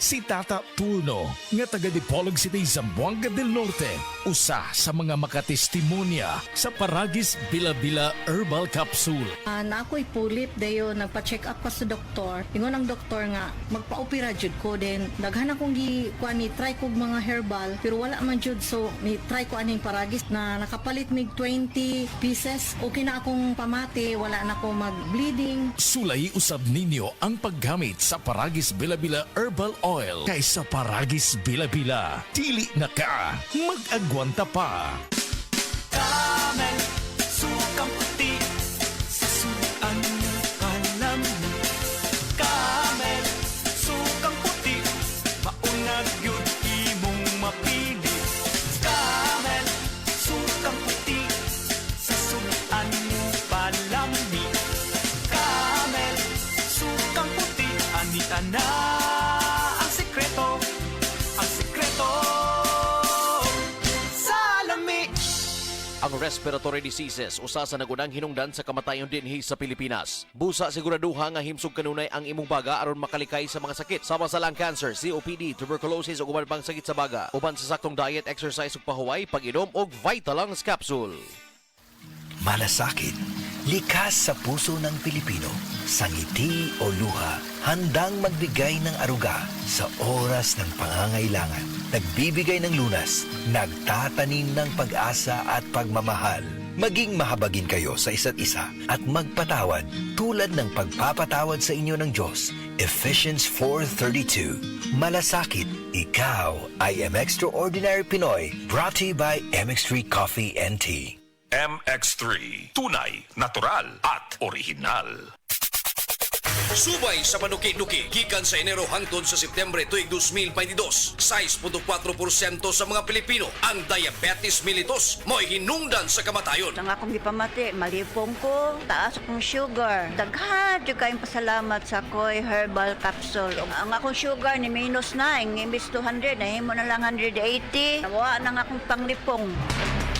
Si Tata Turno, nga taga Dipolog City, Zamboanga del Norte, usa sa mga makatestimonya sa Paragis Bila-Bila Herbal Capsule. Na ako'y pulip dayo nagpa-check up pa sa doktor. Ingon ang doktor nga magpa-opera jud ko din. Daghan akong kuan ni try kog mga herbal pero wala man jud, so ni try ko aning Paragis na nakapalit mig 20 pieces. Okay na akong pamati, wala na ako mag-bleeding. Sulay usab ninyo ang paggamit sa Paragis Bila-Bila Herbal Oil kaysa Paragis Bila-Bila. Dili na ka mag-agwanta pa. Camel, sukang puti, sasuan mo alam mo. Camel, sukang puti, maunag yun imong mapili. Camel, sukang puti, sasuan mo palami. Camel, sukang puti, anita na ang sekreto, sa lami. Ang respiratory diseases usa sa nagunang hinungdan sa kamatayon dinhi sa Pilipinas. Busa siguraduha nga himsog kanunay ang imong baga aron makalikay sa mga sakit sama sa lung cancer, COPD, tuberculosis ug uban pang sakit sa baga. Uban sa saktong diet, exercise ug pahuway, pag-inom og Vitalungs capsule. Malasakit, likas sa puso ng Pilipino, sa ngiti o luha, handang magbigay ng aruga sa oras ng pangangailangan. Nagbibigay ng lunas, nagtatanim ng pag-asa at pagmamahal. Maging mahabagin kayo sa isa't isa at magpatawad tulad ng pagpapatawad sa inyo ng Diyos. Ephesians 4:32. Malasakit, ikaw ay Extraordinary Pinoy, brought to you by MX3 Coffee and Tea. MX3. Tunay, natural at original. Subay sa panuki-nuki gikan sa Enero hangtod sa Setyembre tuig 2022. 6.4% sa mga Pilipino ang diabetes mellitus mo'y hinungdan sa kamatayon. Ang akong gipamati, malipong ko, taas akong sugar. Daghan jud kayong pasalamat sa Koy Herbal Capsule. Ang akong sugar ni minus na, imbis 200, nahimo na lang 180. Nawa nang akong panglipong.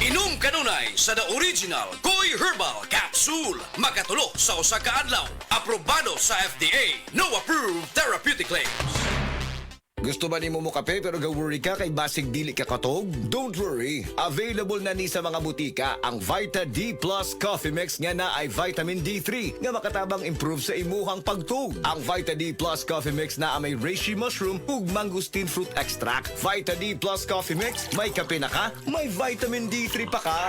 Inom kanunay sa The Original Koy Herbal Capsule. Makatulo sa usa ka adlaw. Aprobado sa FDA. No approved therapeutic claims. Gusto ba ni mo kape pero ga-worry ka kay basig dili ka katog? Don't worry. Available na ni sa mga butika ang Vita D Plus Coffee Mix nga na ay vitamin D3 nga makatabang improve sa imuhang pagtug. Ang Vita D Plus Coffee Mix na may reishi mushroom ug mangosteen fruit extract. Vita D Plus Coffee Mix, may kape na ka, may vitamin D3 pa ka.